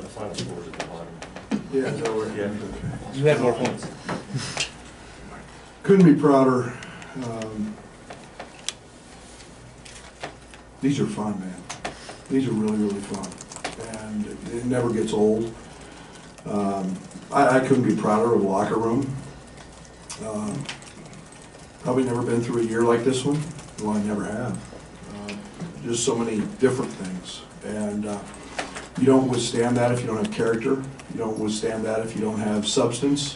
The final score is at the bottom. Yeah, is that where? Yeah. Okay. You had more points. Couldn't be prouder. These are fun, man. These are really, really fun. And it never gets old. I couldn't be prouder of the locker room. Probably never been through a year like this one. Well, I never have. Just so many different things. And you don't withstand that if you don't have character. You don't withstand that if you don't have substance.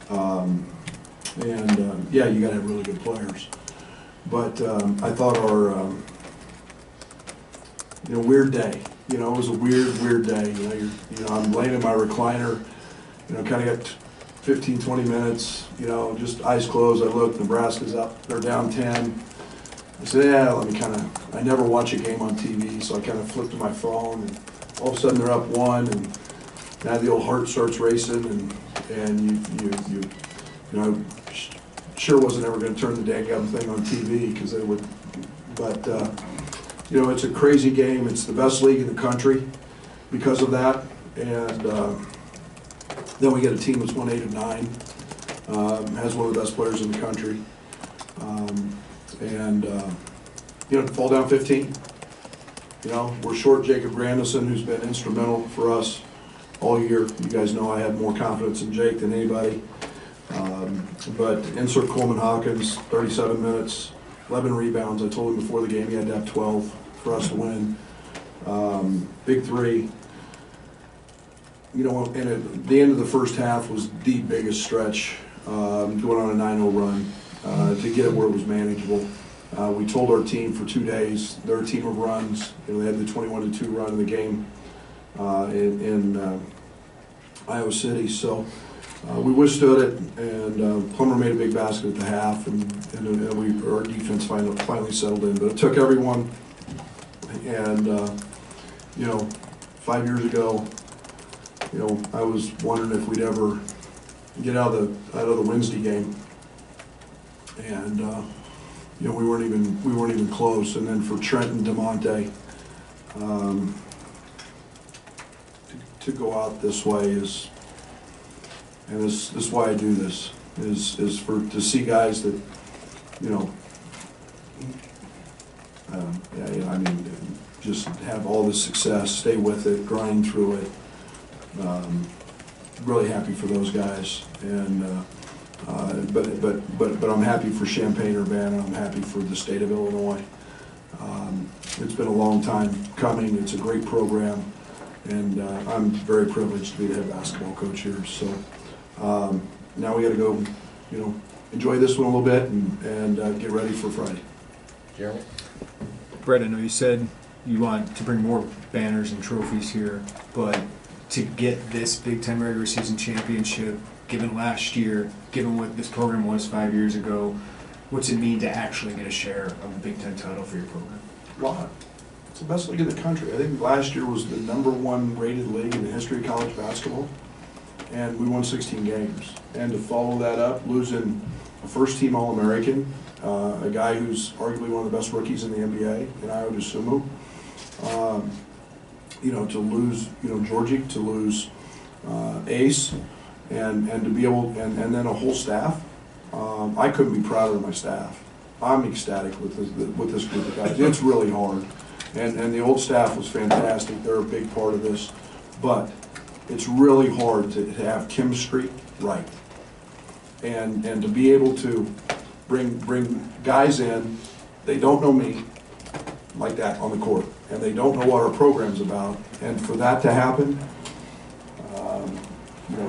Yeah, you got to have really good players. But I thought our weird day. It was a weird day. I'm laying in my recliner. Kind of got 15, 20 minutes. Just eyes closed. I look. Nebraska's up. They're down 10. I said, yeah, let me I never watch a game on TV, so I kind of flipped to my phone, and all of a sudden they're up 1, and now the old heart starts racing, and sure wasn't ever going to turn the dadgum thing on TV because they would, but it's a crazy game. It's the best league in the country because of that, and then we get a team that's won 8 of 9, has one of the best players in the country. To fall down 15. We're short Jacob Grandison, who's been instrumental for us all year. You guys know I have more confidence in Jake than anybody. But insert Coleman Hawkins, 37 minutes, 11 rebounds. I told him before the game he had to have 12 for us to win. Big three. And at the end of the first half was the biggest stretch, going on a 9-0 run to get it where it was manageable. We told our team for 2 days, they're a team of runs. They had the 21-2 run in the game in Iowa City. So we withstood it, and Plummer made a big basket at the half, and our defense finally settled in. But it took everyone, and 5 years ago, I was wondering if we'd ever get out of the Wednesday game, and we weren't even close. And then for Trent and DeMonte to go out this way is why I do this, is to see guys that just have all the success, stay with it, grind through it. Really happy for those guys, and but I'm happy for Champaign-Urbana. I'm happy for the state of Illinois. It's been a long time coming. It's a great program, and I'm very privileged to be the head basketball coach here. So now we got to go, enjoy this one a little bit and get ready for Friday. Jeremy? Brad, I know you said you want to bring more banners and trophies here, but to get this Big Ten regular season championship, given last year, given what this program was 5 years ago, what's it mean to actually get a share of the Big Ten title for your program? A lot. It's the best league in the country. I think last year was the #1 rated league in the history of college basketball, and we won 16 games. And to follow that up, losing a first-team All-American, a guy who's arguably one of the best rookies in the NBA, in Ayo Dosunmu, to lose, Georgie, to lose Ace, and to be able, and then a whole staff. I couldn't be prouder of my staff. I'm ecstatic with this group of guys. It's really hard, and the old staff was fantastic. They're a big part of this, but it's really hard to have chemistry right, and to be able to bring guys in. They don't know me like that on the court, and they don't know what our program's about, and for that to happen,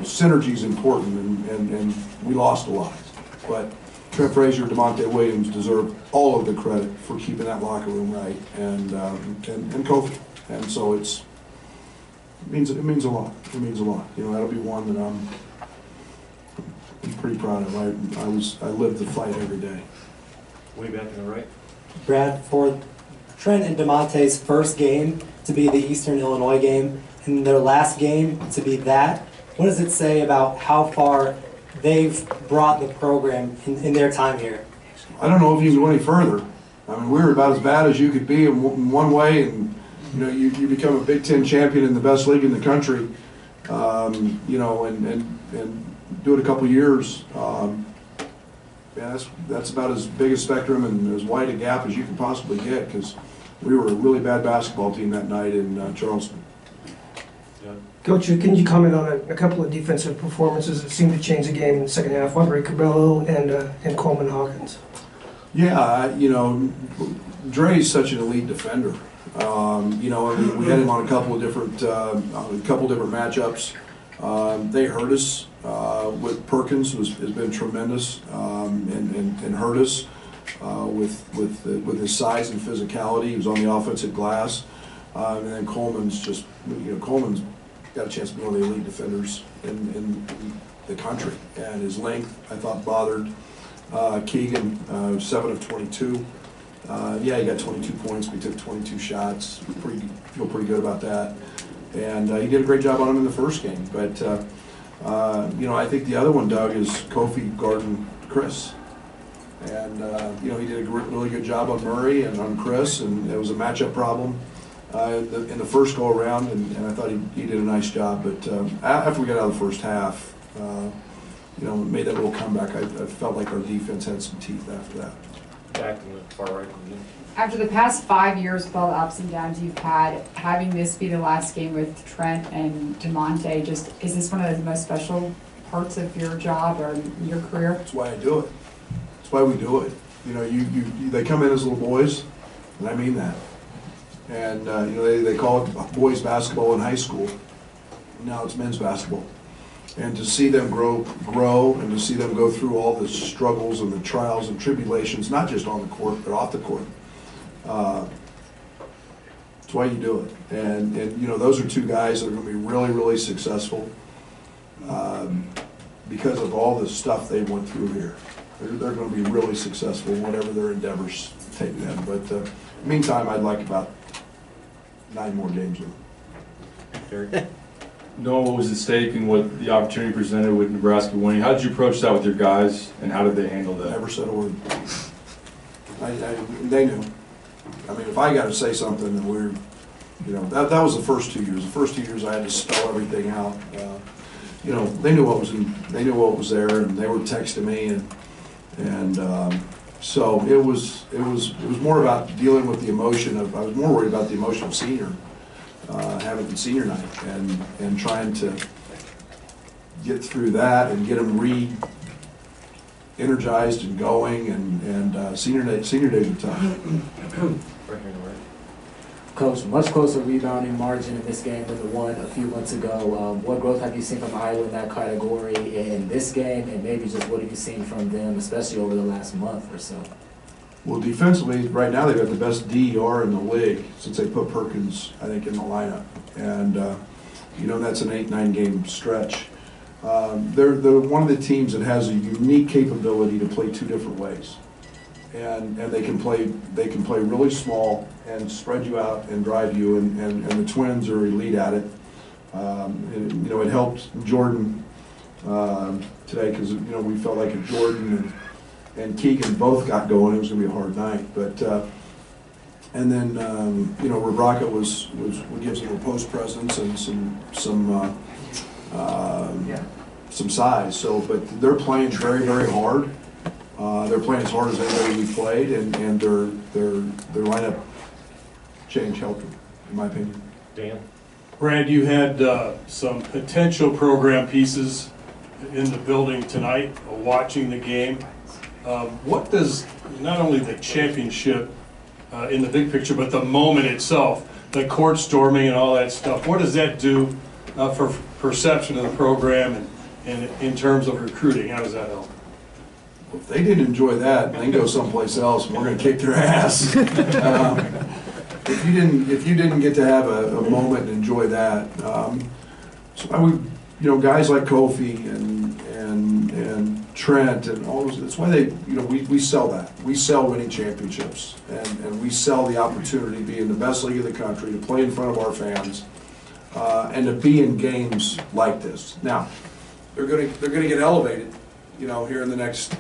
synergy is important, and we lost a lot, but Trent Frazier, DeMonte Williams deserve all of the credit for keeping that locker room right, and Kofi, and so it means a lot. It means a lot. That'll be one that I'm pretty proud of. I live the fight every day. Way back in the right. Brad, for Trent and DeMonte's first game to be the Eastern Illinois game, and their last game to be that, what does it say about how far they've brought the program in their time here? I don't know if you can go any further. I mean, we were about as bad as you could be in one way, and you become a Big Ten champion in the best league in the country, and do it a couple years. That's about as big a spectrum and as wide a gap as you can possibly get, because we were a really bad basketball team that night in Charleston. Coach, can you comment on a couple of defensive performances that seemed to change the game in the second half? Andre Cabello and Coleman Hawkins. Yeah, Dre's such an elite defender. We had him on a couple of different matchups. They hurt us with Perkins, who has been tremendous, and hurt us with his size and physicality. He was on the offensive glass, and then Coleman's Coleman's got a chance to be one of the elite defenders in the country, and his length I thought bothered Keegan. 7 of 22. He got 22 points, but he took 22 shots. Feel pretty good about that. And he did a great job on him in the first game. But, I think the other one, Doug, is Kofi guarding Chris. And, he did a really good job on Murray and on Chris, and it was a matchup problem in the first go-around, and I thought he did a nice job. But after we got out of the first half, made that little comeback, I felt like our defense had some teeth after that. Back to the far right. After the past 5 years with all the ups and downs you've had, having this be the last game with Trent and DeMonte, is this one of the most special parts of your job or your career? That's why I do it. That's why we do it. They come in as little boys, and I mean that. And they call it boys basketball in high school. Now it's men's basketball. And to see them grow, and to see them go through all the struggles and the trials and tribulations, not just on the court, but off the court. That's why you do it. And those are two guys that are going to be really, really successful because of all the stuff they went through here. They're going to be really successful, whatever their endeavors take them. But meantime, I'd like about 9 more games with them. Knowing what was at stake and what the opportunity presented with Nebraska winning, how did you approach that with your guys, and how did they handle that? Never said a word. They knew. I mean, if I got to say something, then that was the first 2 years. The first 2 years, I had to spell everything out. They knew what was there, and they were texting me, and so it was more about dealing with the emotion of. I was more worried about the emotion of senior. Having the senior night and trying to get through that and get them re-energized and going, and senior days are tough. Coach, much closer rebounding margin in this game than the one a few months ago. What growth have you seen from Iowa in that category in this game, and maybe just what have you seen from them, especially over the last month or so? Well, defensively, right now they've got the best DER in the league since they put Perkins, I think, in the lineup. And, that's an 8-9 game stretch. They're one of the teams that has a unique capability to play 2 different ways. And they can play really small and spread you out and drive you, and the Twins are elite at it. It helped Jordan today because, we felt like if Jordan and Keegan both got going, it was going to be a hard night. But and then Rebraca gives them a post presence and some size. So, but they're playing very, very hard. They're playing as hard as anybody we've played, and their lineup change helped them, in my opinion. Dan? Brad, you had some potential program pieces in the building tonight, watching the game. What does not only the championship in the big picture, but the moment itself, the court storming and all that stuff, what does that do for perception of the program and in terms of recruiting? How does that help? Well, if they didn't enjoy that, they can go someplace else, and we're going to kick their ass. If you didn't get to have a moment and enjoy that, so I would, guys like Kofi and Trent and all those. That's why we sell that. We sell winning championships, and we sell the opportunity to be in the best league of the country, to play in front of our fans, and to be in games like this. Now, they're going to get elevated, here in the next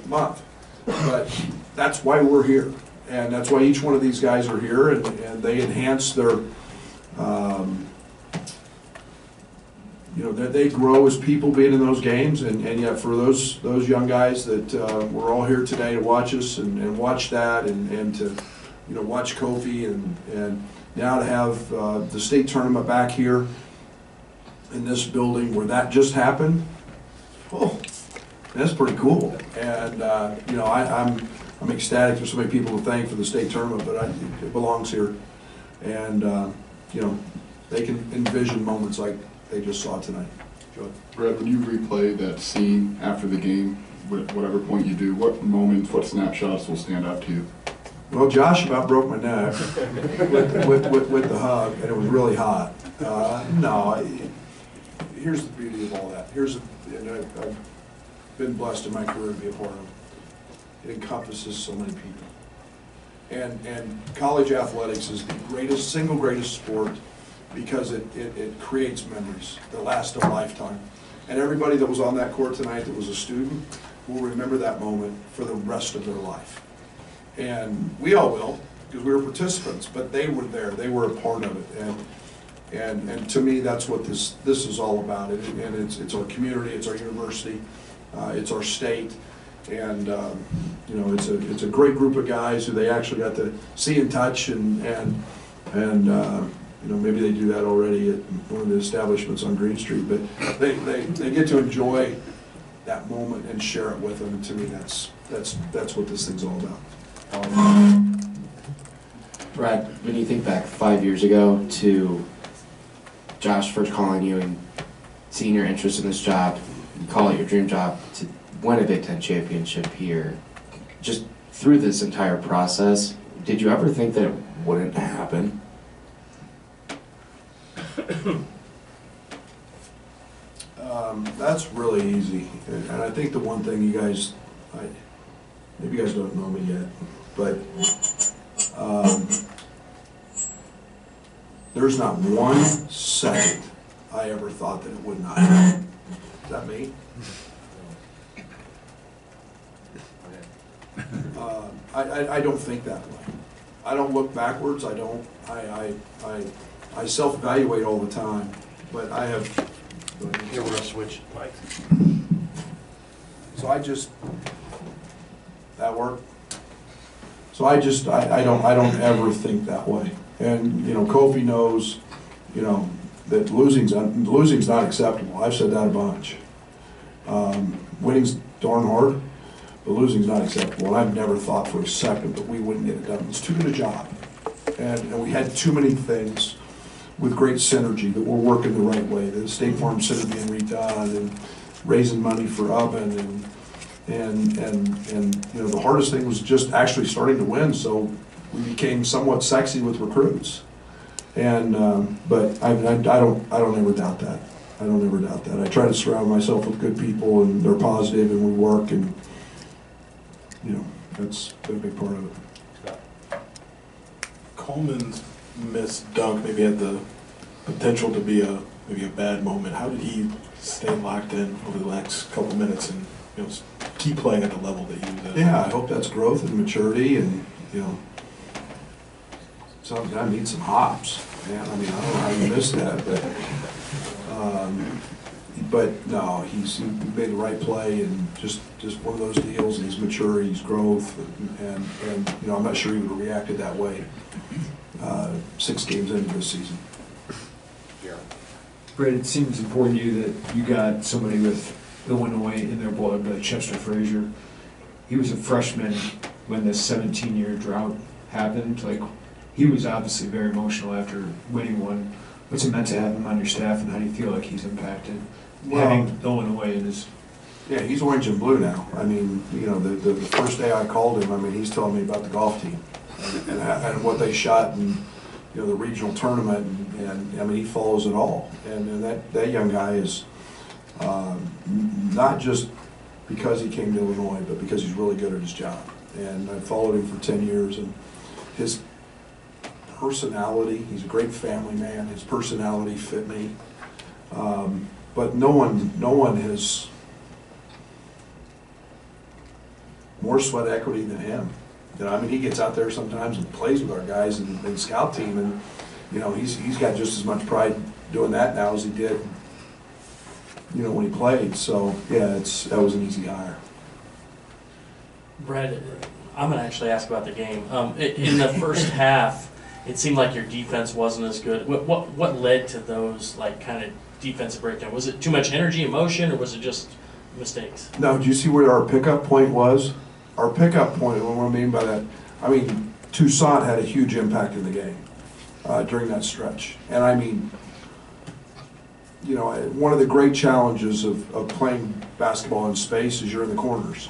month. But that's why we're here. And that's why each one of these guys are here, and they enhance their, they grow as people being in those games, and yet for those young guys that were all here today to watch us and watch that, and to watch Kofi, and now to have the state tournament back here in this building where that just happened. Oh, that's pretty cool. And I'm ecstatic. There's so many people to thank for the state tournament, but it belongs here. And they can envision moments like they just saw tonight. Brad, when you replay that scene after the game, whatever point you do, what moments, what snapshots will stand out to you? Well, Josh about broke my neck with the hug, and it was really hot. Here's the beauty of all that. And I've been blessed in my career to be a part of it. It encompasses so many people. And college athletics is the single greatest sport because it creates memories that last a lifetime. And everybody that was on that court tonight that was a student will remember that moment for the rest of their life. And we all will, because we were participants, but they were there, they were a part of it. And to me, that's what this is all about. And it's our community, it's our university, it's our state. And it's a great group of guys who they actually got to see and touch, and maybe they do that already at one of the establishments on Green Street, but they get to enjoy that moment and share it with them. And to me, that's what this thing's all about. Brad, when you think back 5 years ago to Josh first calling you and seeing your interest in this job, you call it your dream job, to win a Big Ten championship here, just through this entire process, did you ever think that it wouldn't happen? That's really easy. And I think the one thing you guys, maybe you guys don't know me yet, but there's not 1 second I ever thought that it would not happen. Is that me? I don't think that way. I don't look backwards. I self-evaluate all the time, but I have. Here we're gonna switch mics. So that work. So I don't ever think that way. And Kofi knows, that losing's not acceptable. I've said that a bunch. Winning's darn hard, but losing's not acceptable. And I've never thought for a second that we wouldn't get it done. It's too good a job, and we had too many things with great synergy that we're working the right way. The State Farm Center being redone, and raising money for Oven, and the hardest thing was just actually starting to win. So we became somewhat sexy with recruits. And but I don't ever doubt that. I don't ever doubt that. I try to surround myself with good people, and they're positive, and we work, and that's been a big part of it. Coleman's missed dunk maybe had the potential to be maybe a bad moment. How did he stay locked in over the last couple minutes and keep playing at the level that he was at? Yeah, I hope that's growth and maturity, and some guy needs some hops, man. I mean, I don't know how you missed that, but no, he made the right play, and just one of those deals. And he's mature, he's growth, and I'm not sure he would have reacted that way 6 games into this season. Brad, it seems important to you that you got somebody with Illinois in their blood, like Chester Frazier. He was a freshman when this 17-year drought happened. Like, he was obviously very emotional after winning one. What's it meant to have him on your staff, and how do you feel like he's impacted having Illinois in his? Yeah, he's orange and blue now. I mean, the first day I called him, I mean, he's telling me about the golf team and what they shot, and the regional tournament, and I mean, he follows it all. And that young guy is not just because he came to Illinois, but because he's really good at his job. And I followed him for 10 years, and his personality, he's a great family man, his personality fit me. But no one has more sweat equity than him. You know, I mean, he gets out there sometimes and plays with our guys and scout team, and you know, he's got just as much pride doing that now as he did, you know, when he played. So yeah, that was an easy hire. Brad, I'm going to actually ask about the game. In the first half, it seemed like your defense wasn't as good. What led to those like kind of defensive breakdown? Was it too much energy, emotion, or was it just mistakes? No, do you see where our pickup point was? Our pickup point, what I mean by that, I mean, Toussaint had a huge impact in the game during that stretch. And I mean, you know, one of the great challenges of playing basketball in space is you're in the corners.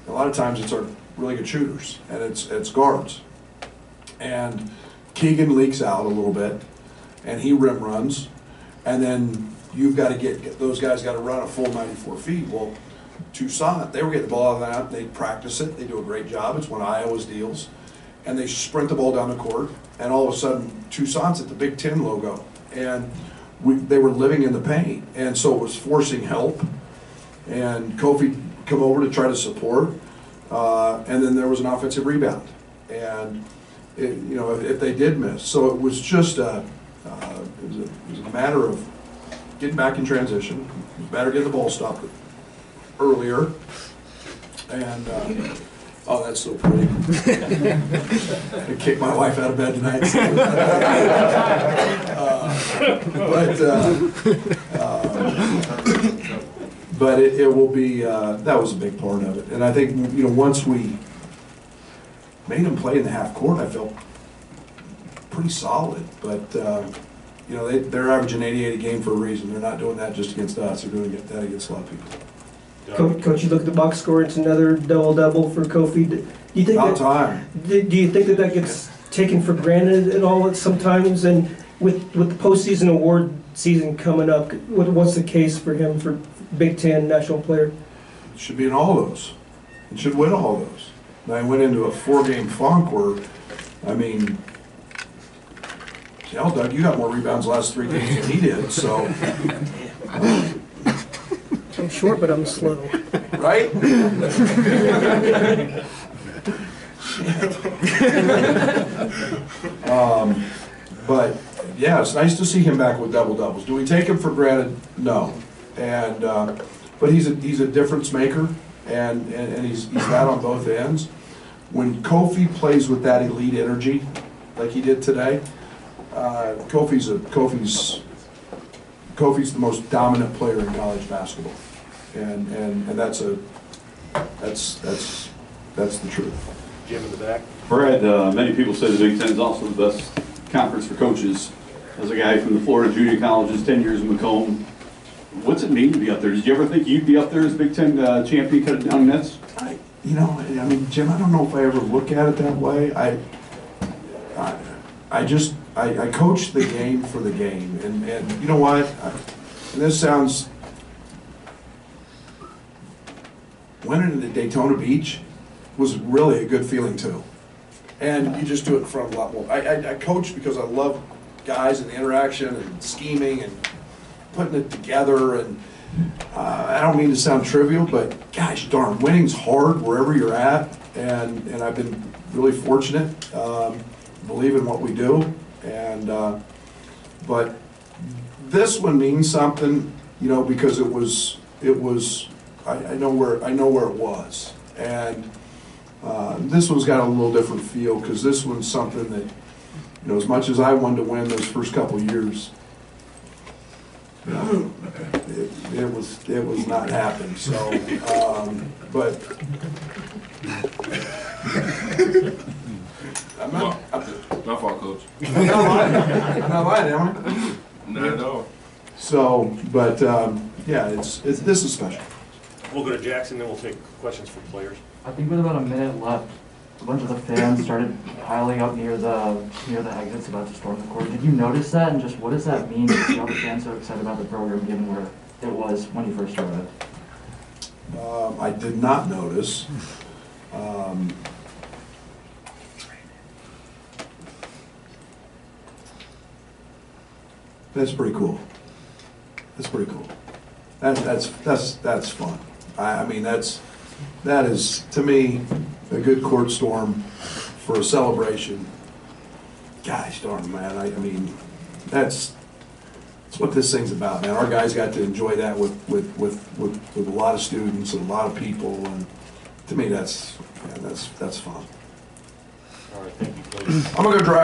A lot of times it's our really good shooters, and it's guards. And Keegan leaks out a little bit, and he rim runs, and then you've got to get those guys got to run a full 94 feet. Well, Toussaint, they were getting the ball out of that. They practice it. They do a great job. It's one of Iowa's deals. And they sprint the ball down the court, and all of a sudden, Toussaint's at the Big Ten logo. And they were living in the paint. And so it was forcing help. And Kofi come over to try to support. And then there was an offensive rebound. And, you know, if they did miss. So it was just it was a matter of getting back in transition. It was better getting the ball stopped earlier. And, oh, that's so pretty. I kicked my wife out of bed tonight. But it will be, that was a big part of it. And I think, you know, once we made them play in the half court, I felt pretty solid. But, you know, they're averaging 88 a game for a reason. They're not doing that just against us. They're doing that against a lot of people. Coach, you look at the box score, it's another double-double for Kofi. Do you think About time. Do you think that gets taken for granted at all sometimes? And with the postseason award season coming up, what's the case for him for Big Ten national player? It should be in all those. It should win all those. And I went into a 4-game funk where, I mean, hell, Doug, you got more rebounds the last 3 games than he did, so. I'm short, but I'm slow. Right? But yeah, it's nice to see him back with double doubles. Do we take him for granted? No. And but he's a difference maker, and he's that on both ends. When Kofi plays with that elite energy, like he did today, Kofi's the most dominant player in college basketball, and that's the truth. Jim in the back. Brad, many people say the Big Ten is also the best conference for coaches. As a guy from the Florida Junior Colleges, 10 years in Macomb, what's it mean to be up there? Did you ever think you'd be up there as Big Ten champion cutting down nets? I mean, Jim, I don't know if I ever look at it that way. I coach the game for the game, and you know what? And this sounds, winning at Daytona Beach was really a good feeling too. And you just do it in front of a lot more. I coach because I love guys and the interaction and scheming and putting it together. And I don't mean to sound trivial, but gosh darn, winning's hard wherever you're at. And I've been really fortunate, believe in what we do. And but this one means something, you know, because it was. I know where it was, and this one's got a little different feel because this one's something that, you know, as much as I wanted to win those first couple of years, you know, it was not happening. So, but I'm Not far, Coach. I'm not lying, am I? Not at all. So, but yeah, this is special. We'll go to Jackson, then we'll take questions from players. I think with about a minute left, a bunch of the fans started piling up near the exits about to storm the court. Did you notice that, and just what does that mean to see all the fans so excited about the program given where it was when you first arrived? I did not notice. That's pretty cool. That's pretty cool. That's fun. I mean, that is to me, a good court storm for a celebration. Gosh darn, man, I mean, that's what this thing's about, man. Our guys got to enjoy that with a lot of students and a lot of people, and to me, that's fun. All right, thank you, please. I'm gonna go drive.